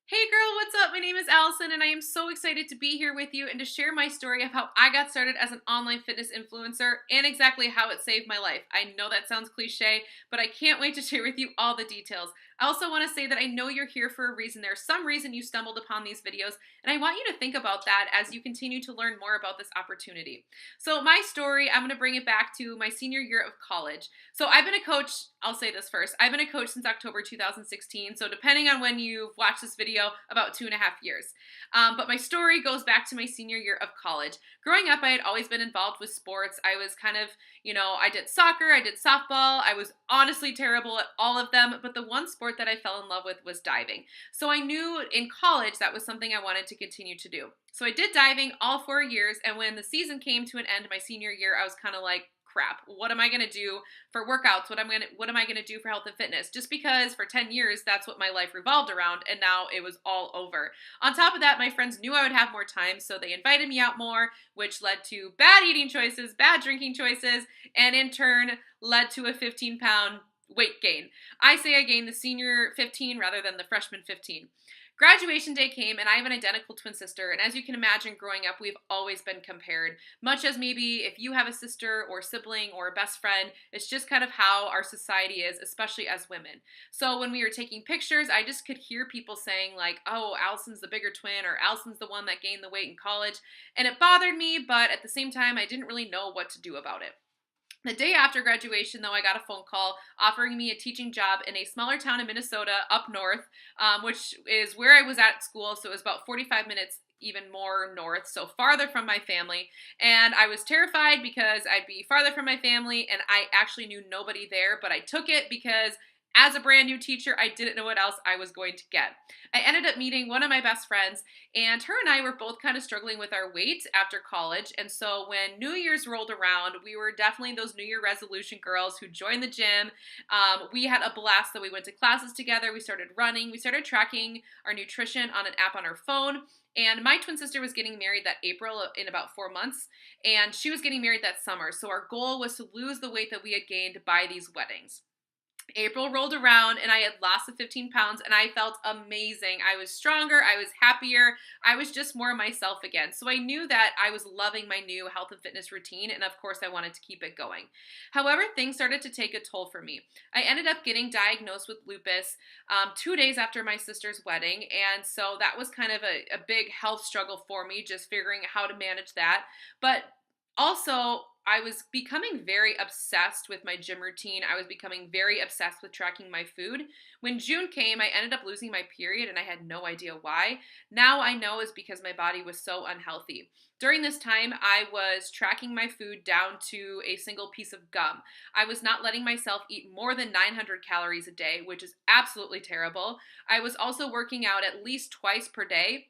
Hey girl, what's up? My name is Allison and I am so excited to be here with you and to share my story of how I got started as an online fitness influencer and exactly how it saved my life. I know that sounds cliche, but I can't wait to share with you all the details. I also want to say that I know you're here for a reason. There's some reason you stumbled upon these videos, and I want you to think about that as you continue to learn more about this opportunity. So my story, I'm going to bring it back to my senior year of college. So I've been a coach, I'll say this first, I've been a coach since October 2016, so depending on when you've watched this video, about 2.5 years. But my story goes back to my senior year of college. Growing up, I had always been involved with sports. I was kind of, I did soccer, I did softball. I was honestly terrible at all of them, but the one sport that I fell in love with was diving. So I knew in college that was something I wanted to continue to do. So I did diving all 4 years, and when the season came to an end my senior year, I was kind of like, crap, what am I going to do for workouts? What am I going to do for health and fitness? Just because for 10 years that's what my life revolved around, and now it was all over. On top of that, my friends knew I would have more time, so they invited me out more, which led to bad eating choices, bad drinking choices, and in turn led to a 15-pound weight gain. I say I gained the senior 15 rather than the freshman 15. Graduation day came, and I have an identical twin sister, and as you can imagine, growing up, we've always been compared. Much as maybe if you have a sister or sibling or a best friend, it's just kind of how our society is, especially as women. So when we were taking pictures, I just could hear people saying like, oh, Allison's the bigger twin, or Allison's the one that gained the weight in college, and it bothered me, but at the same time, I didn't really know what to do about it. The day after graduation, though, I got a phone call offering me a teaching job in a smaller town in Minnesota up north, which is where I was at school. So it was about 45 minutes even more north, so farther from my family. And I was terrified because I'd be farther from my family and I actually knew nobody there, but I took it because as a brand new teacher, I didn't know what else I was going to get. I ended up meeting one of my best friends, and her and I were both kind of struggling with our weight after college. And so when New Year's rolled around, we were definitely those New Year resolution girls who joined the gym. We had a blast, so we went to classes together. We started running. We started tracking our nutrition on an app on our phone. And my twin sister was getting married that April in about 4 months, and she was getting married that summer. So our goal was to lose the weight that we had gained by these weddings. April rolled around and I had lost the 15 pounds and I felt amazing. I was stronger. I was happier. I was just more myself again. So I knew that I was loving my new health and fitness routine, and of course I wanted to keep it going. However, things started to take a toll for me. I ended up getting diagnosed with lupus 2 days after my sister's wedding, and so that was kind of a big health struggle for me, just figuring out how to manage that. But also, I was becoming very obsessed with my gym routine. I was becoming very obsessed with tracking my food. When June came, I ended up losing my period and I had no idea why. Now I know it's because my body was so unhealthy. During this time, I was tracking my food down to a single piece of gum. I was not letting myself eat more than 900 calories a day, which is absolutely terrible. I was also working out at least twice per day.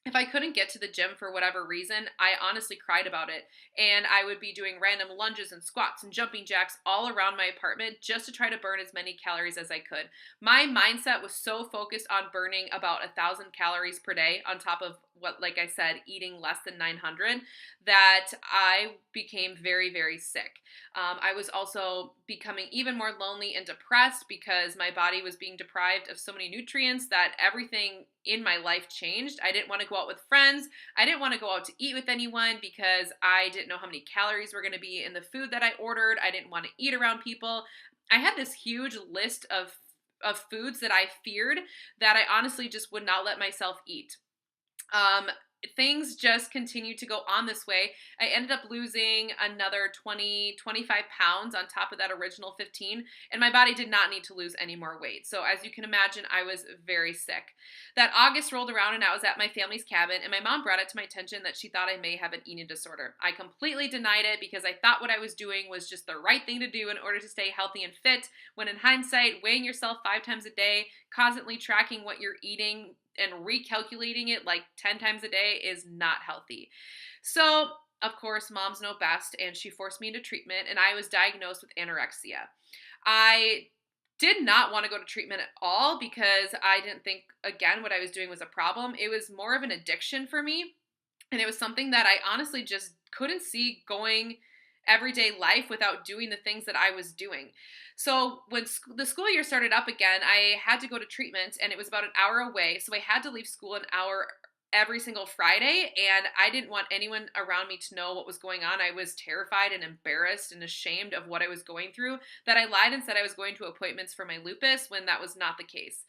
If I couldn't get to the gym for whatever reason, I honestly cried about it. And I would be doing random lunges and squats and jumping jacks all around my apartment just to try to burn as many calories as I could. My mindset was so focused on burning about 1,000 calories per day on top of what, like I said, eating less than 900, that I became very, very sick. I was also becoming even more lonely and depressed because my body was being deprived of so many nutrients that everything in my life changed. I didn't want to go out with friends. I didn't want to go out to eat with anyone because I didn't know how many calories were going to be in the food that I ordered. I didn't want to eat around people. I had this huge list of foods that I feared that I honestly just would not let myself eat. Things just continued to go on this way. I ended up losing another 20, 25 pounds on top of that original 15, and my body did not need to lose any more weight. So as you can imagine, I was very sick. That August rolled around and I was at my family's cabin, and my mom brought it to my attention that she thought I may have an eating disorder. I completely denied it because I thought what I was doing was just the right thing to do in order to stay healthy and fit, when in hindsight, weighing yourself 5 times a day, constantly tracking what you're eating, and recalculating it like 10 times a day is not healthy. So, of course, moms know best, and she forced me into treatment, and I was diagnosed with anorexia. I did not want to go to treatment at all because I didn't think, again, what I was doing was a problem. It was more of an addiction for me, and it was something that I honestly just couldn't see going everyday life without doing the things that I was doing. So when the school year started up again, I had to go to treatment and it was about an hour away. So I had to leave school an hour every single Friday, and I didn't want anyone around me to know what was going on. I was terrified and embarrassed and ashamed of what I was going through that I lied and said I was going to appointments for my lupus when that was not the case.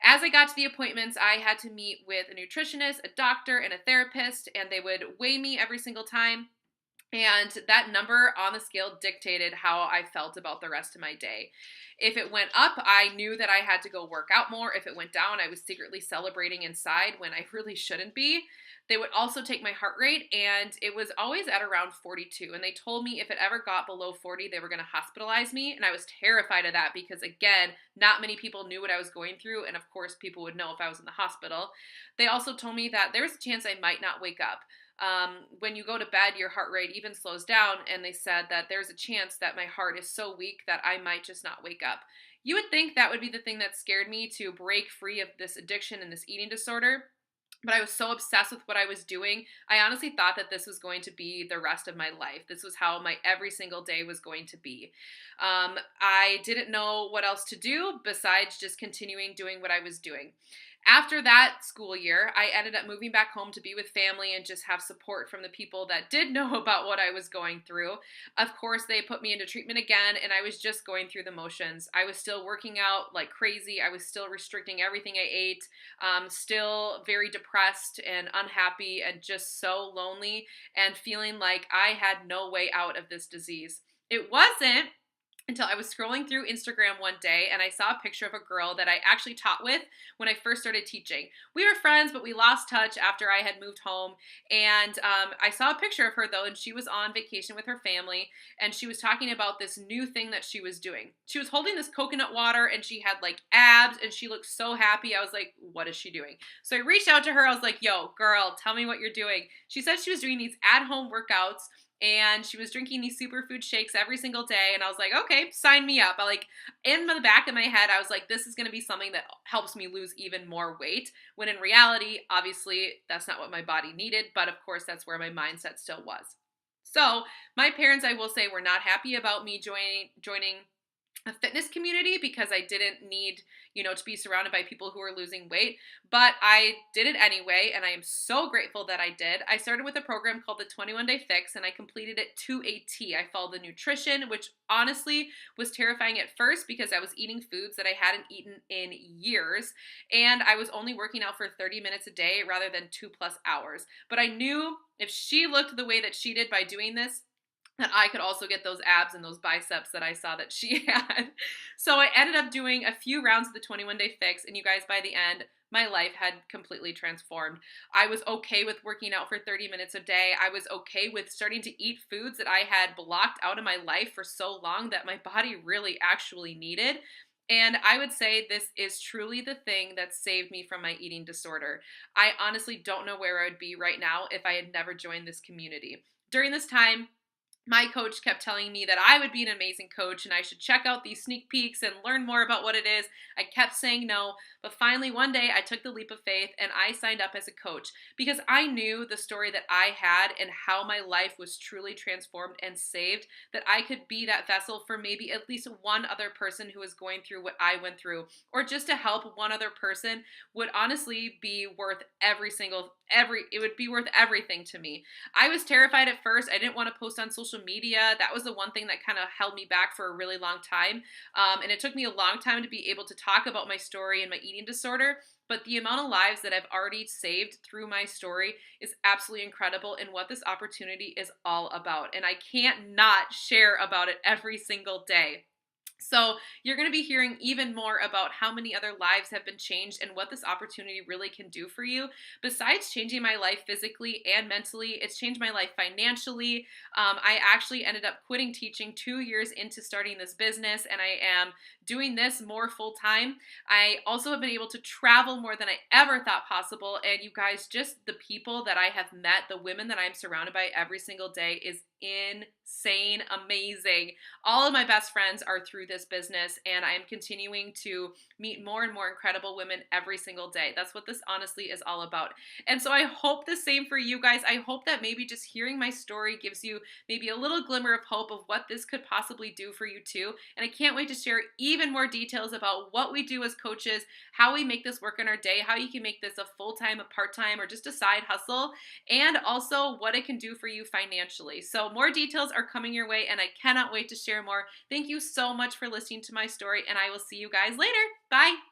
As I got to the appointments, I had to meet with a nutritionist, a doctor, and a therapist, and they would weigh me every single time. And that number on the scale dictated how I felt about the rest of my day. If it went up, I knew that I had to go work out more. If it went down, I was secretly celebrating inside when I really shouldn't be. They would also take my heart rate, and it was always at around 42. And they told me if it ever got below 40, they were going to hospitalize me. And I was terrified of that because, again, not many people knew what I was going through. And of course, people would know if I was in the hospital. They also told me that there was a chance I might not wake up. When you go to bed, your heart rate even slows down, and they said that there's a chance that my heart is so weak that I might just not wake up. You would think that would be the thing that scared me to break free of this addiction and this eating disorder, but I was so obsessed with what I was doing, I honestly thought that this was going to be the rest of my life. This was how my every single day was going to be. I didn't know what else to do besides just continuing doing what I was doing. After that school year, I ended up moving back home to be with family and just have support from the people that did know about what I was going through. Of course, they put me into treatment again, and I was just going through the motions. I was still working out like crazy. I was still restricting everything I ate, still very depressed and unhappy and just so lonely and feeling like I had no way out of this disease. It wasn't until I was scrolling through Instagram one day and I saw a picture of a girl that I actually taught with when I first started teaching. We were friends, but we lost touch after I had moved home. And I saw a picture of her though, and she was on vacation with her family, and she was talking about this new thing that she was doing. She was holding this coconut water and she had like abs and she looked so happy. I was like, what is she doing? So I reached out to her. I was like, yo, girl, tell me what you're doing. She said she was doing these at-home workouts and she was drinking these superfood shakes every single day. And I was like, okay, sign me up. In the back of my head, I was like, this is going to be something that helps me lose even more weight. When in reality, obviously, that's not what my body needed. But of course, that's where my mindset still was. So my parents, I will say, were not happy about me joining a fitness community because I didn't need, to be surrounded by people who are losing weight, but I did it anyway, and I am so grateful that I did. I started with a program called the 21-Day Fix, and I completed it to a T. I followed the nutrition, which honestly was terrifying at first because I was eating foods that I hadn't eaten in years, and I was only working out for 30 minutes a day rather than 2+ hours. But I knew if she looked the way that she did by doing this, that I could also get those abs and those biceps that I saw that she had. So I ended up doing a few rounds of the 21-Day Fix, and you guys, by the end, my life had completely transformed. I was okay with working out for 30 minutes a day. I was okay with starting to eat foods that I had blocked out of my life for so long that my body really actually needed. And I would say this is truly the thing that saved me from my eating disorder. I honestly don't know where I would be right now if I had never joined this community. During this time, my coach kept telling me that I would be an amazing coach and I should check out these sneak peeks and learn more about what it is. I kept saying no, but finally one day I took the leap of faith and I signed up as a coach because I knew the story that I had and how my life was truly transformed and saved, that I could be that vessel for maybe at least one other person who was going through what I went through, or just to help one other person would honestly be worth it would be worth everything to me. I was terrified at first. I didn't want to post on social media. That was the one thing that kind of held me back for a really long time. And it took me a long time to be able to talk about my story and my eating disorder. But the amount of lives that I've already saved through my story is absolutely incredible and what this opportunity is all about. And I can't not share about it every single day. So you're going to be hearing even more about how many other lives have been changed and what this opportunity really can do for you. Besides changing my life physically and mentally, it's changed my life financially. I actually ended up quitting teaching 2 years into starting this business, and I am doing this more full time. I also have been able to travel more than I ever thought possible. And you guys, just the people that I have met, the women that I'm surrounded by every single day is insane, amazing. All of my best friends are through this business, and I am continuing to meet more and more incredible women every single day. That's what this honestly is all about. And so I hope the same for you guys. I hope that maybe just hearing my story gives you maybe a little glimmer of hope of what this could possibly do for you too. And I can't wait to share even more details about what we do as coaches, how we make this work in our day, how you can make this a full-time, a part-time, or just a side hustle, and also what it can do for you financially. So more details are coming your way, and I cannot wait to share more. Thank you so much for listening to my story, and I will see you guys later. Bye.